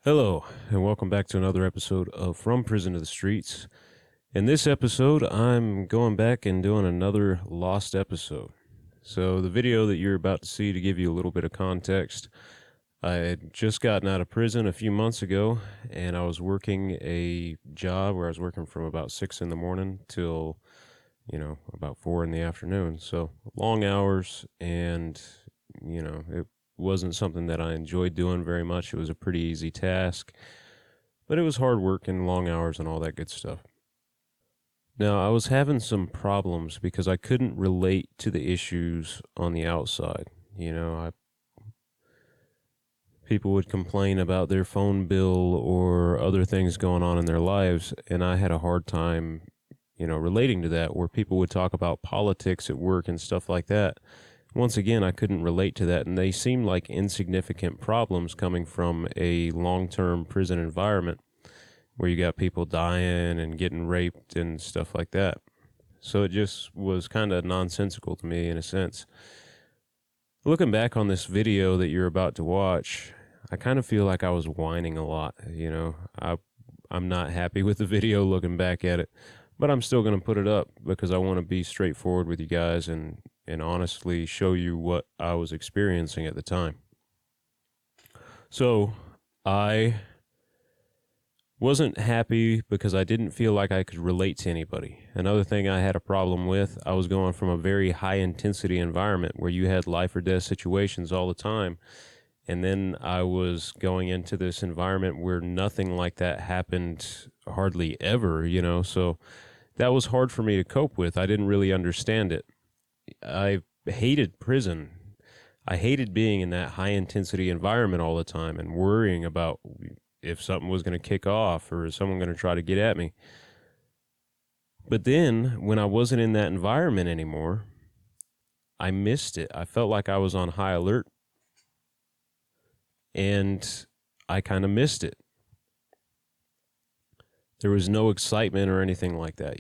Hello, and welcome back to another episode of From Prison to the Streets. In this episode, I'm going back and doing another lost episode. So, the video that you're about to see, to give you a little bit of context, I had just gotten out of prison a few months ago, and I was working a job where I was working from about 6 in the morning till, about 4 in the afternoon. So, long hours, and, it wasn't something that I enjoyed doing very much. It was a pretty easy task, but it was hard work and long hours and all that good stuff. Now, I was having some problems because I couldn't relate to the issues on the outside. People would complain about their phone bill or other things going on in their lives, and I had a hard time, relating to that, where people would talk about politics at work and stuff like that. Once again, I couldn't relate to that, and they seemed like insignificant problems coming from a long-term prison environment where you got people dying and getting raped and stuff like that. So it just was kind of nonsensical to me in a sense. Looking back on this video that you're about to watch, I kind of feel like I was whining a lot. I'm not happy with the video looking back at it, but I'm still going to put it up because I want to be straightforward with you guys and honestly show you what I was experiencing at the time. So I wasn't happy because I didn't feel like I could relate to anybody. Another thing I had a problem with, I was going from a very high intensity environment where you had life or death situations all the time. And then I was going into this environment where nothing like that happened hardly ever, so that was hard for me to cope with. I didn't really understand it. I hated prison. I hated being in that high intensity environment all the time and worrying about if something was going to kick off or is someone going to try to get at me. But then when I wasn't in that environment anymore, I missed it. I felt like I was on high alert and I kind of missed it. There was no excitement or anything like that,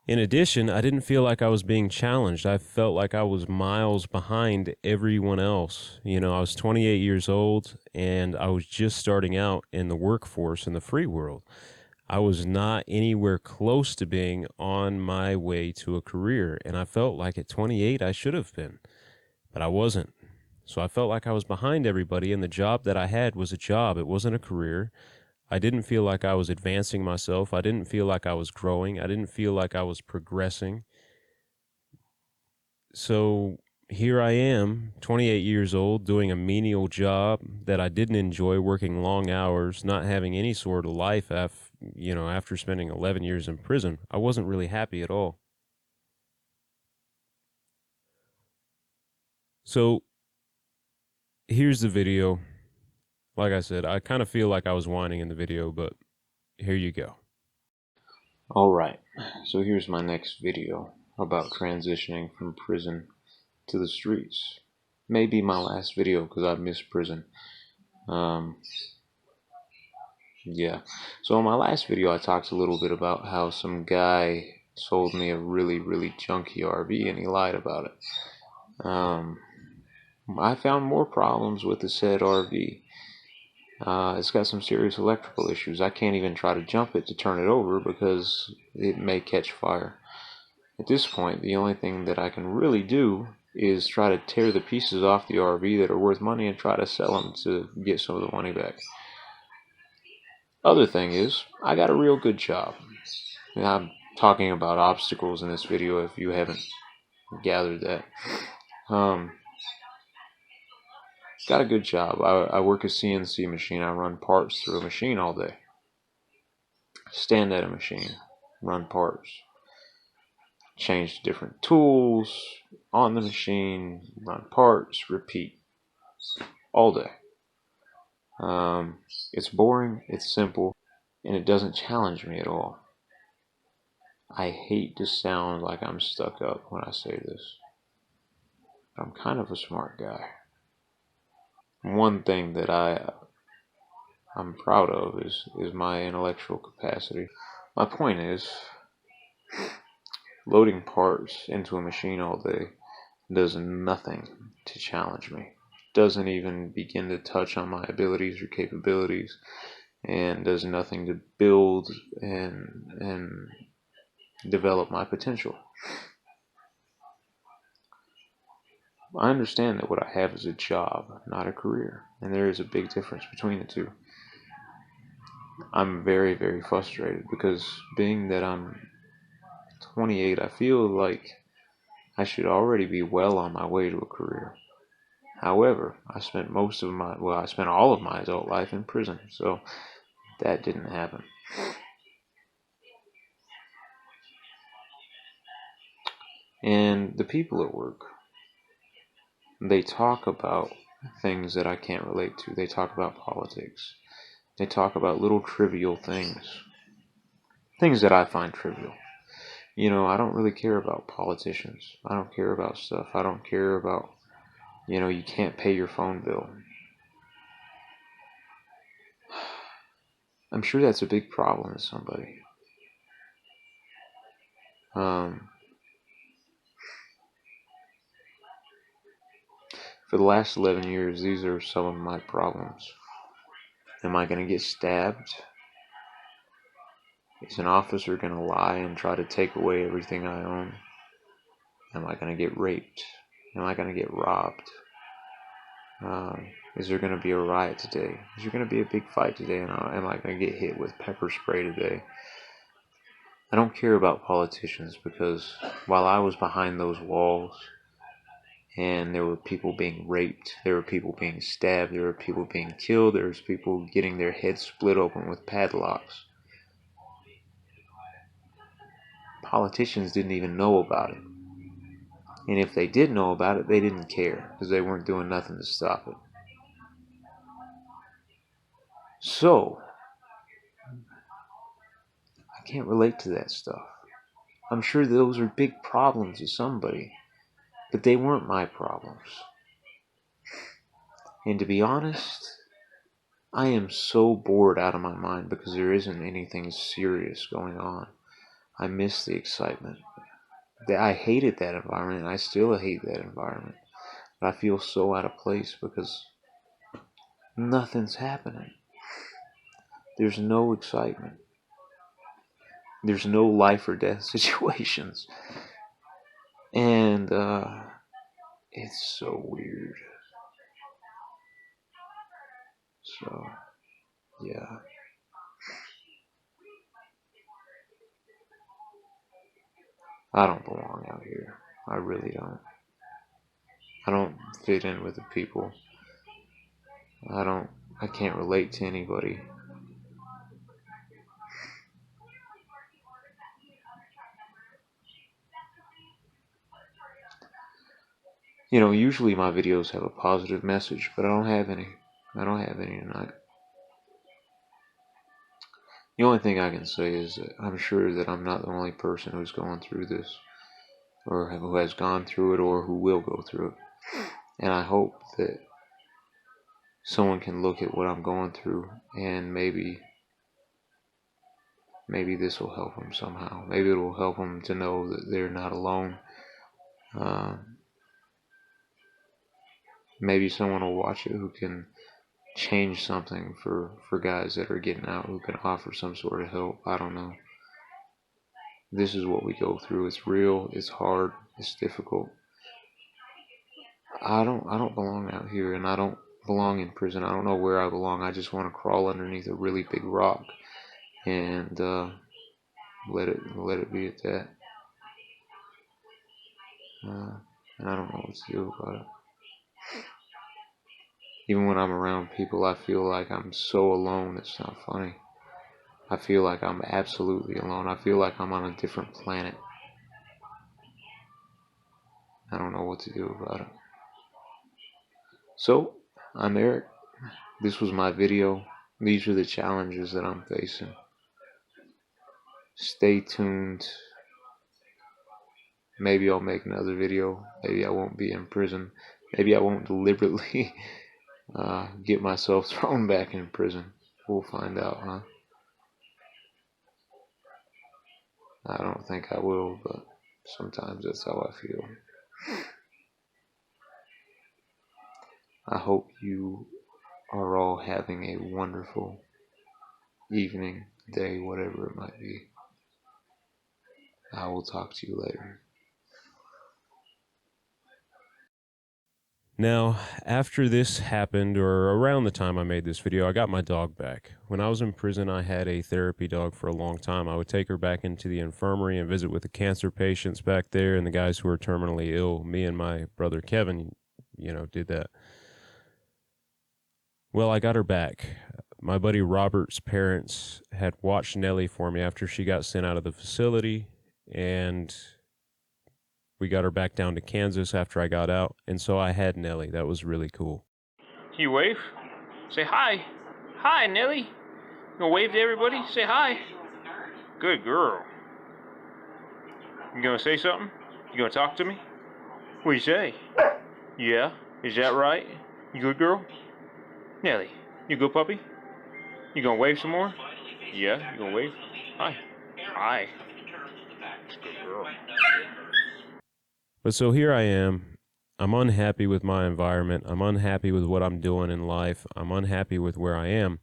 In addition, I didn't feel like I was being challenged. I felt like I was miles behind everyone else. I was 28 years old and I was just starting out in the workforce in the free world. I was not anywhere close to being on my way to a career. And I felt like at 28, I should have been, but I wasn't. So I felt like I was behind everybody, and the job that I had was a job. It wasn't a career. I didn't feel like I was advancing myself. I didn't feel like I was growing. I didn't feel like I was progressing. So here I am, 28 years old, doing a menial job that I didn't enjoy, working long hours, not having any sort of life after spending 11 years in prison. I wasn't really happy at all. So here's the video. Like I said, I kind of feel like I was whining in the video, but here you go. Alright, so here's my next video about transitioning from prison to the streets. Maybe my last video because I missed prison. Yeah. So in my last video I talked a little bit about how some guy sold me a really, really junky RV and he lied about it. I found more problems with the said RV. It's got some serious electrical issues. I can't even try to jump it to turn it over because it may catch fire. At this point, the only thing that I can really do is try to tear the pieces off the RV that are worth money and try to sell them to get some of the money back. Other thing is, I got a real good job. And I'm talking about obstacles in this video if you haven't gathered that. Got a good job. I work a CNC machine. I run parts through a machine all day. Stand at a machine, run parts. Change different tools on the machine, run parts, repeat all day. It's boring, it's simple, and it doesn't challenge me at all. I hate to sound like I'm stuck up when I say this. I'm kind of a smart guy. One thing that I'm proud of is my intellectual capacity. My point is, loading parts into a machine all day does nothing to challenge me. doesn't even begin to touch on my abilities or capabilities, and does nothing to build and develop my potential. I understand that what I have is a job, not a career, and there is a big difference between the two. I'm very, very frustrated because being that I'm 28, I feel like I should already be well on my way to a career. However, I spent all of my adult life in prison, so that didn't happen. And the people at work, they talk about things that I can't relate to. They talk about politics. They talk about little trivial things. Things that I find trivial. I don't really care about politicians. I don't care about stuff. I don't care about, you can't pay your phone bill. I'm sure that's a big problem to somebody. For the last 11 years, these are some of my problems. Am I going to get stabbed? Is an officer going to lie and try to take away everything I own? Am I going to get raped? Am I going to get robbed? Is there going to be a riot today? Is there going to be a big fight today? And am I going to get hit with pepper spray today? I don't care about politicians because while I was behind those walls and there were people being raped, there were people being stabbed, there were people being killed, there was people getting their heads split open with padlocks. Politicians didn't even know about it. And if they did know about it, they didn't care because they weren't doing nothing to stop it. So, I can't relate to that stuff. I'm sure those are big problems to somebody, but they weren't my problems. And to be honest, I am so bored out of my mind because there isn't anything serious going on. I miss the excitement. I hated that environment, and I still hate that environment. But I feel so out of place because nothing's happening. There's no excitement. There's no life or death situations. And it's so weird. So, yeah. I don't belong out here. I really don't. I don't fit in with the people. I can't relate to anybody. Usually my videos have a positive message, but I don't have any. I don't have any tonight. The only thing I can say is that I'm sure that I'm not the only person who's going through this, or who has gone through it, or who will go through it. And I hope that someone can look at what I'm going through and maybe this will help them somehow. Maybe it will help them to know that they're not alone. Maybe someone will watch it who can change something for guys that are getting out, who can offer some sort of help. I don't know. This is what we go through. It's real. It's hard. It's difficult. I don't belong out here, and I don't belong in prison. I don't know where I belong. I just want to crawl underneath a really big rock and let it be at that. And I don't know what to do about it. Even when I'm around people, I feel like I'm so alone. It's not funny. I feel like I'm absolutely alone. I feel like I'm on a different planet. I don't know what to do about it. So, I'm Eric. This was my video. These are the challenges that I'm facing. Stay tuned. Maybe I'll make another video. Maybe I won't be in prison. Maybe I won't deliberately get myself thrown back in prison. We'll find out, huh? I don't think I will, but sometimes that's how I feel. I hope you are all having a wonderful evening, day, whatever it might be. I will talk to you later. Now, after this happened, or around the time I made this video, I got my dog back. When I was in prison, I had a therapy dog for a long time. I would take her back into the infirmary and visit with the cancer patients back there and the guys who were terminally ill. Me and my brother Kevin, did that. Well, I got her back. My buddy Robert's parents had watched Nellie for me after she got sent out of the facility, and we got her back down to Kansas after I got out, and so I had Nellie. That was really cool. You wave? Say hi. Hi, Nellie. You gonna wave to everybody? Say hi. Good girl. You gonna say something? You gonna talk to me? What do you say? Yeah? Is that right? You good girl? Nellie, you good puppy? You gonna wave some more? Yeah? You gonna wave? Hi. Hi. Good girl. But so here I am. I'm unhappy with my environment. I'm unhappy with what I'm doing in life. I'm unhappy with where I am.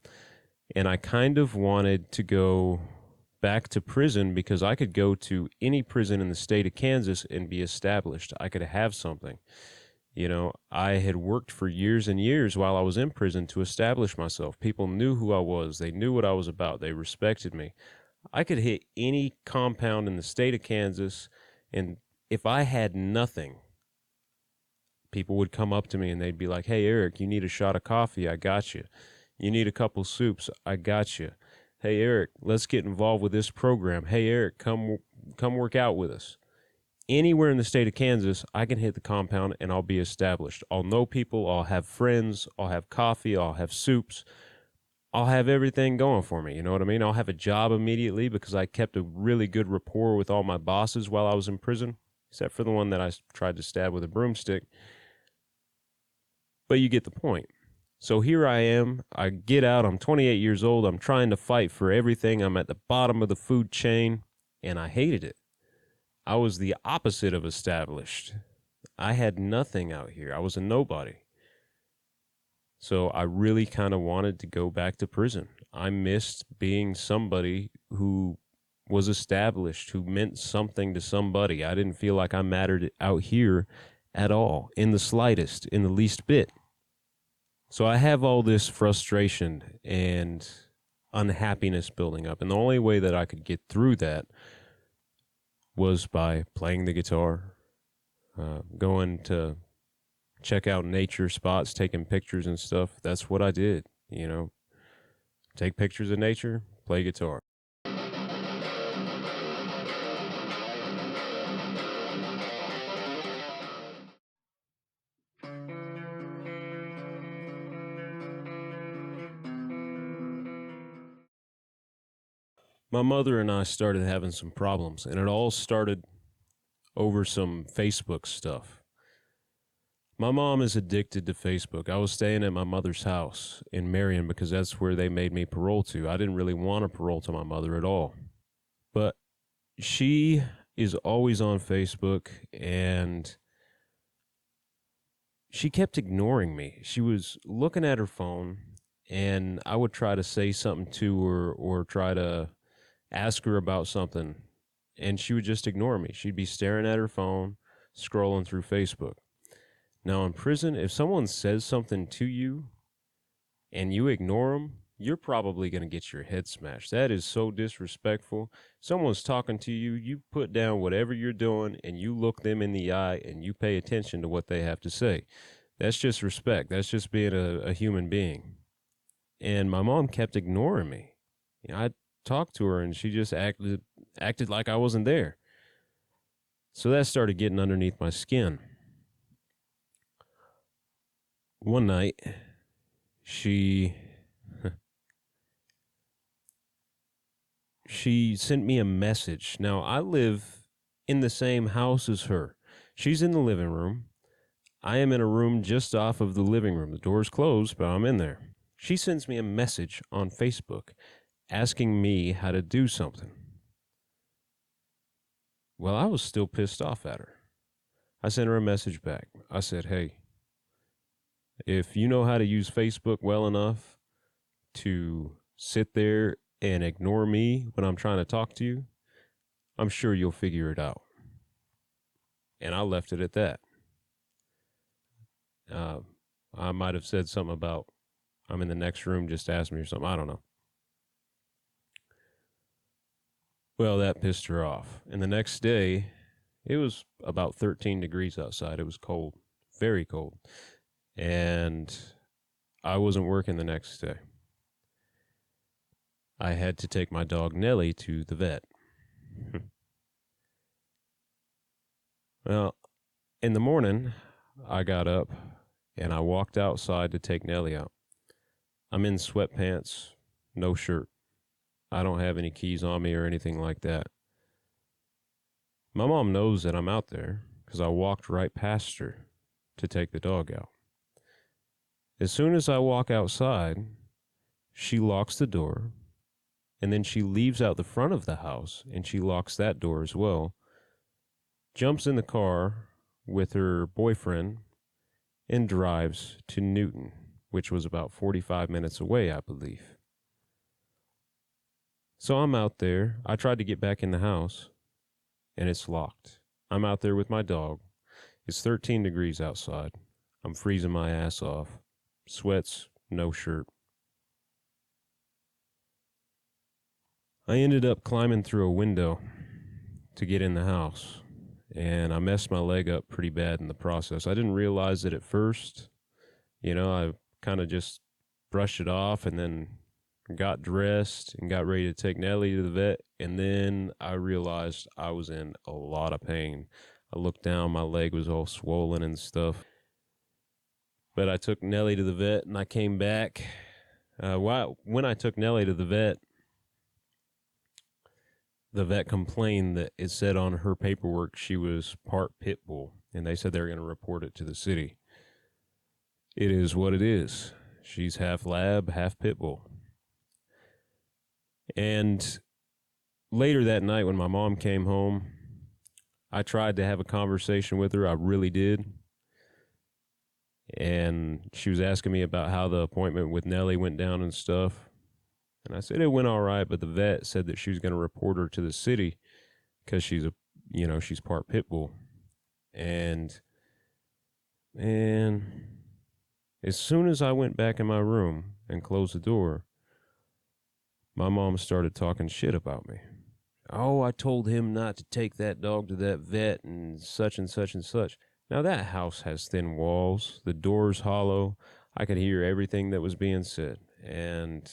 And I kind of wanted to go back to prison because I could go to any prison in the state of Kansas and be established. I could have something. I had worked for years and years while I was in prison to establish myself. People knew who I was. They knew what I was about. They respected me. I could hit any compound in the state of Kansas, and if I had nothing, people would come up to me and they'd be like, "Hey, Erik, you need a shot of coffee? I got you. You need a couple soups? I got you. Hey, Erik, let's get involved with this program. Hey, Erik, come work out with us." Anywhere in the state of Kansas, I can hit the compound and I'll be established. I'll know people. I'll have friends. I'll have coffee. I'll have soups. I'll have everything going for me. You know what I mean? I'll have a job immediately because I kept a really good rapport with all my bosses while I was in prison, except for the one that I tried to stab with a broomstick. But you get the point. So here I am. I get out. I'm 28 years old. I'm trying to fight for everything. I'm at the bottom of the food chain, and I hated it. I was the opposite of established. I had nothing out here. I was a nobody. So I really kind of wanted to go back to prison. I missed being somebody who was established, who meant something to somebody. I didn't feel like I mattered out here at all, in the slightest, in the least bit. So I have all this frustration and unhappiness building up. And the only way that I could get through that was by playing the guitar, going to check out nature spots, taking pictures and stuff. That's what I did, take pictures of nature, play guitar. My mother and I started having some problems, and it all started over some Facebook stuff. My mom is addicted to Facebook. I was staying at my mother's house in Marion because that's where they made me parole to. I didn't really want to parole to my mother at all. But she is always on Facebook, and she kept ignoring me. She was looking at her phone, and I would try to say something to her or try to ask her about something, and she would just ignore me. She'd be staring at her phone, scrolling through Facebook. Now, in prison, if someone says something to you and you ignore them, you're probably going to get your head smashed. That is so disrespectful. Someone's talking to you, you put down whatever you're doing, and you look them in the eye, and you pay attention to what they have to say. That's just respect. That's just being a human being. And my mom kept ignoring me. I talked to her, and she just acted like I wasn't there. So that started getting underneath my skin. One night, she sent me a message. Now, I live in the same house as her. She's in the living room. I am in a room just off of the living room. The door's closed, but I'm in there. She sends me a message on Facebook asking me how to do something. Well, I was still pissed off at her. I sent her a message back. I said, "Hey, If you know how to use Facebook well enough to sit there and ignore me when I'm trying to talk to you, I'm sure you'll figure it out. And I left it at that. Uh, I might have said something about, I'm in the next room, just ask me or something. I don't know. Well, that pissed her off. And the next day, it was about 13 degrees outside. It was cold, very cold. And I wasn't working the next day. I had to take my dog Nellie to the vet. Well, in the morning, I got up and I walked outside to take Nellie out. I'm in sweatpants, no shirt. I don't have any keys on me or anything like that. My mom knows that I'm out there because I walked right past her to take the dog out. As soon as I walk outside, she locks the door, and then she leaves out the front of the house and she locks that door as well, jumps in the car with her boyfriend, and drives to Newton, which was about 45 minutes away, I believe. So I'm out there. I tried to get back in the house, and it's locked. I'm out there with my dog. It's 13 degrees outside. I'm freezing my ass off. Sweats, no shirt. I ended up climbing through a window to get in the house, and I messed my leg up pretty bad in the process. I didn't realize it at first. I kind of just brushed it off and then got dressed and got ready to take Nellie to the vet. And then I realized I was in a lot of pain. I looked down, my leg was all swollen and stuff. But I took Nellie to the vet and I came back. When I took Nellie to the vet complained that it said on her paperwork she was part pit bull, and they said they were going to report it to the city. It is what it is. She's half lab, half pit bull. And later that night when my mom came home, I tried to have a conversation with her. I really did. And she was asking me about how the appointment with Nellie went down and stuff. And I said it went all right, but the vet said that she was going to report her to the city because she's she's part pit bull. And as soon as I went back in my room and closed the door, my mom started talking shit about me. Oh, I told him not to take that dog to that vet and such and such and such. Now that house has thin walls, the door's hollow. I could hear everything that was being said. And,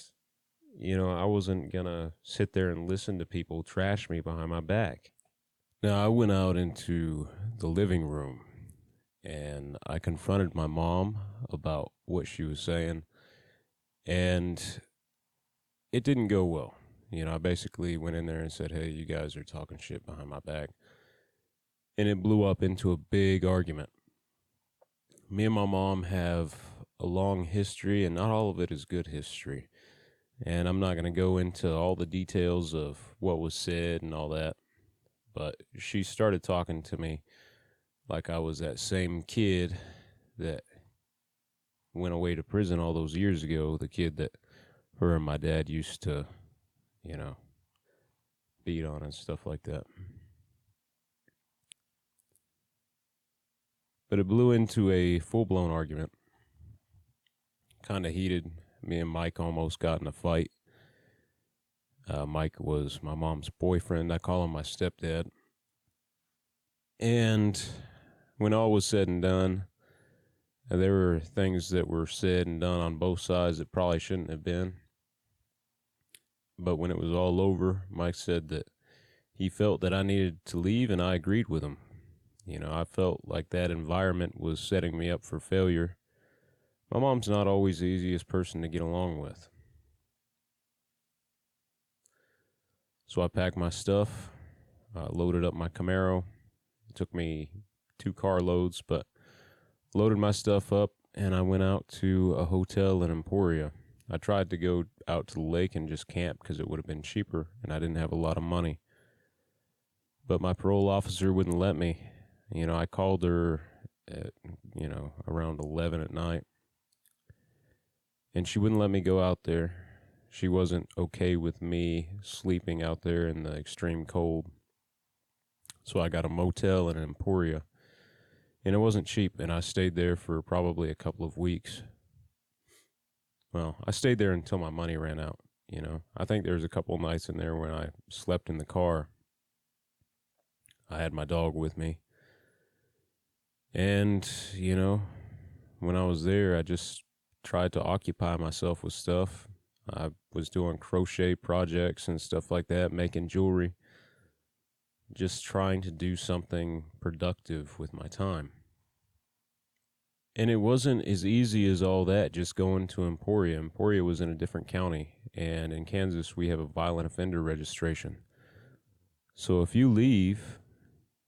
I wasn't going to sit there and listen to people trash me behind my back. Now I went out into the living room and I confronted my mom about what she was saying, and it didn't go well. I basically went in there and said, hey, you guys are talking shit behind my back. And it blew up into a big argument. Me and my mom have a long history, and not all of it is good history. And I'm not going to go into all the details of what was said and all that. But she started talking to me like I was that same kid that went away to prison all those years ago, the kid that her and my dad used to, beat on and stuff like that. But it blew into a full-blown argument. Kind of heated. Me and Mike almost got in a fight. Mike was my mom's boyfriend. I call him my stepdad. And when all was said and done, there were things that were said and done on both sides that probably shouldn't have been. But when it was all over, Mike said that he felt that I needed to leave, and I agreed with him. I felt like that environment was setting me up for failure. My mom's not always the easiest person to get along with. So I packed my stuff, loaded up my Camaro. It took me 2 car loads, but loaded my stuff up, and I went out to a hotel in Emporia. I tried to go out to the lake and just camp because it would have been cheaper, and I didn't have a lot of money. But my parole officer wouldn't let me. I called her at, around 11 at night, and she wouldn't let me go out there. She wasn't okay with me sleeping out there in the extreme cold. So I got a motel in Emporia, and it wasn't cheap, and I stayed there for probably a couple of weeks. Well, I stayed there until my money ran out, you know. I think there was a couple of nights in there when I slept in the car. I had my dog with me. And, you know, when I was there, I just tried to occupy myself with stuff. I was doing crochet projects and stuff like that, making jewelry, just trying to do something productive with my time. And it wasn't as easy as all that, just going to Emporia. Emporia was in a different county, and in Kansas, we have a violent offender registration. So if you leave,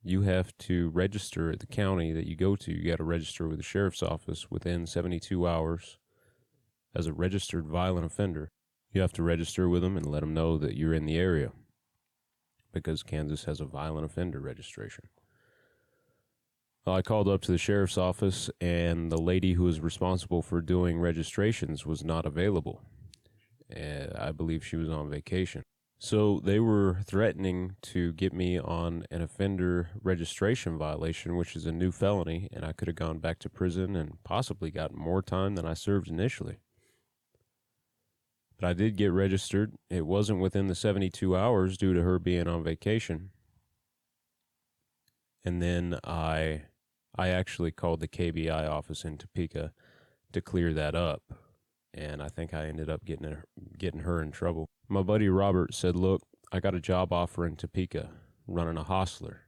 you have to register at the county that you go to. You got to register with the sheriff's office within 72 hours as a registered violent offender. You have to register with them and let them know that you're in the area, because Kansas has a violent offender registration. Well, I called up to the sheriff's office, and the lady who was responsible for doing registrations was not available. I believe she was on vacation. So they were threatening to get me on an offender registration violation, which is a new felony, and I could have gone back to prison and possibly gotten more time than I served initially. But I did get registered. It wasn't within the 72 hours due to her being on vacation. And then I actually called the KBI office in Topeka to clear that up. And I think I ended up getting her in trouble. My buddy Robert said, "Look, I got a job offer in Topeka running a hostler.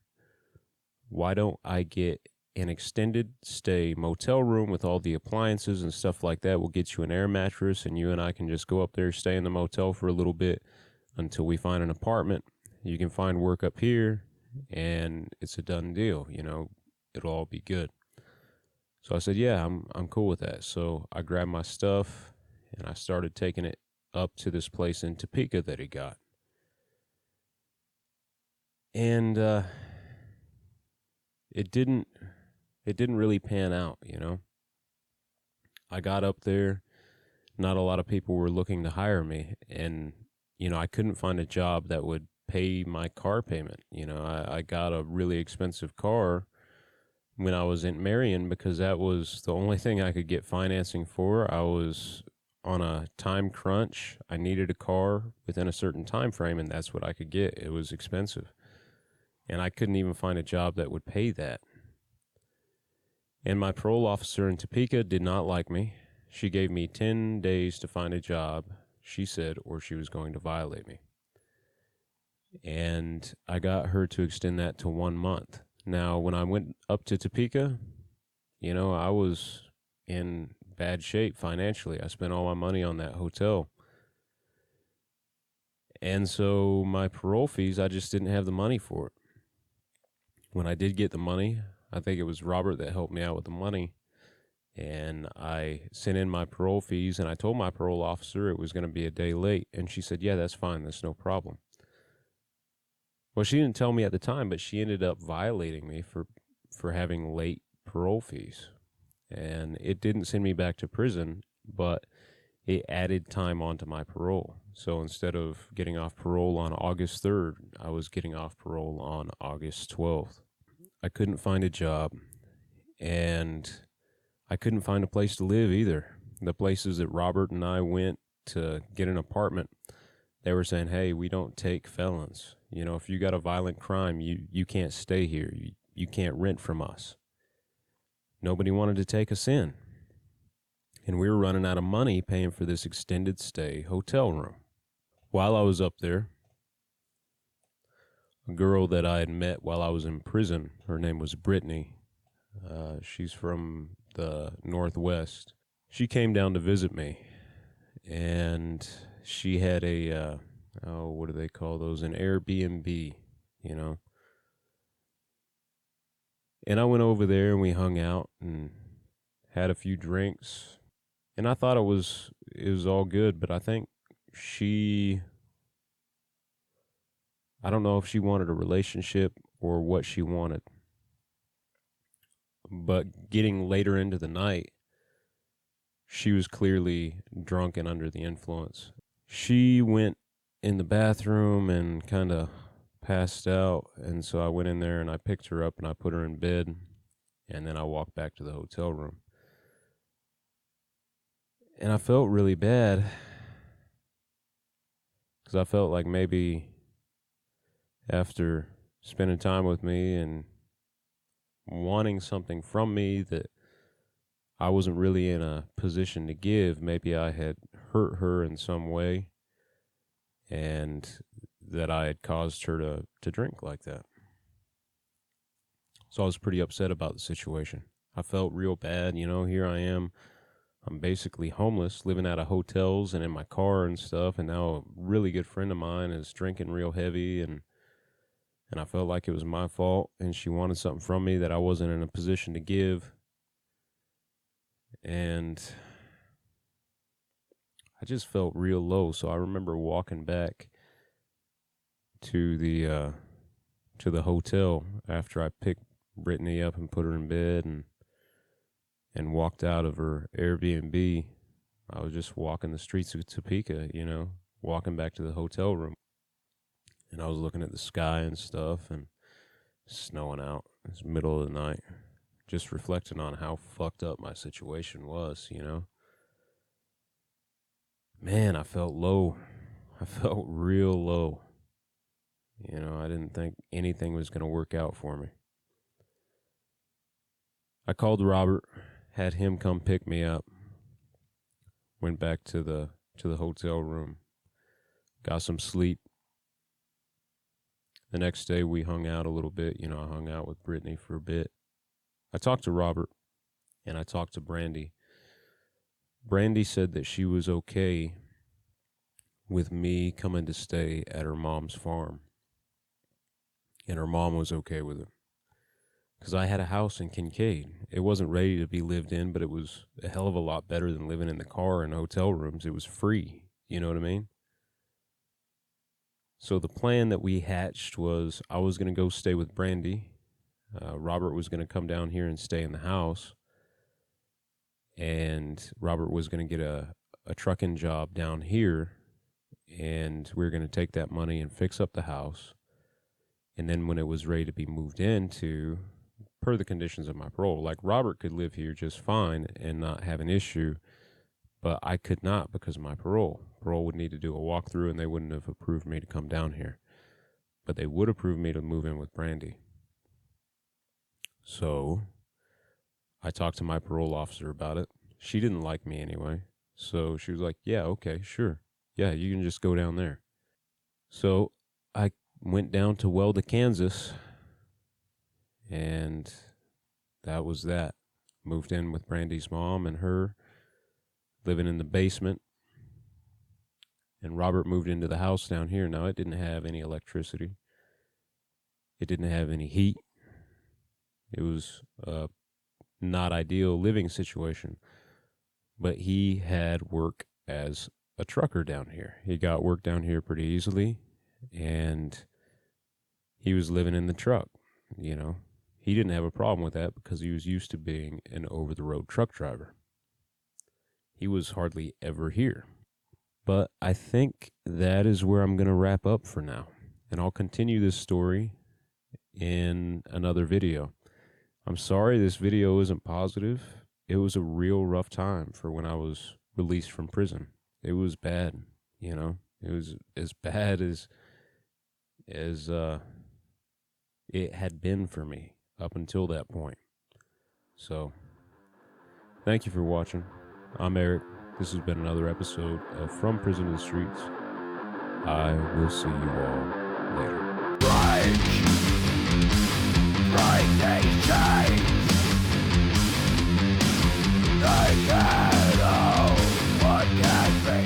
Why don't I get an extended stay motel room with all the appliances and stuff like that? We'll get you an air mattress, and you and I can just go up there, stay in the motel for a little bit until we find an apartment. You can find work up here, and it's a done deal. You know, it'll all be good." So I said, "Yeah, I'm cool with that." So I grabbed my stuff and I started taking it up to this place in Topeka that he got. And it didn't really pan out, you know. I got up there, not a lot of people were looking to hire me, and you know, I couldn't find a job that would pay my car payment. You know, I got a really expensive car when I was in Marion because that was the only thing I could get financing for. I was on a time crunch. I needed a car within a certain time frame, and that's what I could get. It was expensive. And I couldn't even find a job that would pay that. And my parole officer in Topeka did not like me. She gave me 10 days to find a job, she said, or she was going to violate me. And I got her to extend that to 1 month. Now, when I went up to Topeka, you know, I was in bad shape financially. I spent all my money on that hotel. And so my parole fees, I just didn't have the money for it. When I did get the money, I think it was Robert that helped me out with the money. And I sent in my parole fees, and I told my parole officer it was going to be a day late. And she said, "Yeah, that's fine. That's no problem." Well, she didn't tell me at the time, but she ended up violating me for having late parole fees. And it didn't send me back to prison, but it added time onto my parole. So instead of getting off parole on August 3rd, I was getting off parole on August 12th. I couldn't find a job, and I couldn't find a place to live either. The places that Robert and I went to get an apartment, they were saying, "Hey, we don't take felons. You know, if you got a violent crime, you can't stay here. You can't rent from us." Nobody wanted to take us in. And we were running out of money paying for this extended stay hotel room. While I was up there, a girl that I had met while I was in prison, her name was Brittany. She's from the Northwest. She came down to visit me, and she had a, what do they call those? An Airbnb, you know. And I went over there and we hung out and had a few drinks. And I thought it was all good, but I think I don't know if she wanted a relationship or what she wanted. But getting later into the night, she was clearly drunk and under the influence. She went in the bathroom and kind of passed out, and so I went in there and I picked her up and I put her in bed, and then I walked back to the hotel room. And I felt really bad because I felt like maybe after spending time with me and wanting something from me that I wasn't really in a position to give, maybe I had hurt her in some way and that I had caused her to drink like that. So I was pretty upset about the situation. I felt real bad, here I am. I'm basically homeless, living out of hotels and in my car and stuff, and now a really good friend of mine is drinking real heavy, and I felt like it was my fault, and she wanted something from me that I wasn't in a position to give. And I just felt real low. So I remember walking back to the hotel after I picked Brittany up and put her in bed and walked out of her Airbnb. I was just walking the streets of Topeka, walking back to the hotel room. And I was looking at the sky and stuff, and snowing out. It's middle of the night. Just reflecting on how fucked up my situation was, Man, I felt low. I felt real low. I didn't think anything was going to work out for me. I called Robert, had him come pick me up, went back to the hotel room, got some sleep. The next day we hung out a little bit. I hung out with Brittany for a bit. I talked to Robert, and I talked to Brandy. Brandy said that she was okay with me coming to stay at her mom's farm. And her mom was okay with it. Because I had a house in Kincaid. It wasn't ready to be lived in, but it was a hell of a lot better than living in the car and hotel rooms. It was free. You know what I mean? So the plan that we hatched was I was going to go stay with Brandy. Robert was going to come down here and stay in the house. And Robert was going to get a trucking job down here. And we were going to take that money and fix up the house. And then when it was ready to be moved into, per the conditions of my parole, like Robert could live here just fine and not have an issue, but I could not because of my parole. Parole would need to do a walkthrough, and they wouldn't have approved me to come down here. But they would approve me to move in with Brandy. So I talked to my parole officer about it. She didn't like me anyway. So she was like, yeah, okay, sure. Yeah, you can just go down there. So I went down to Welda, Kansas, and that was that. Moved in with Brandy's mom and her, living in the basement. And Robert moved into the house down here. Now, it didn't have any electricity. It didn't have any heat. It was a not ideal living situation. But he had work as a trucker down here. He got work down here pretty easily, and he was living in the truck, He didn't have a problem with that because he was used to being an over-the-road truck driver. He was hardly ever here. But I think that is where I'm going to wrap up for now. And I'll continue this story in another video. I'm sorry this video isn't positive. It was a real rough time for when I was released from prison. It was bad, It was as bad as it had been for me up until that point. So, thank you for watching. I'm Eric. This has been another episode of From Prison to the Streets. I will see you all later. Break these chains. They can't hold what can be.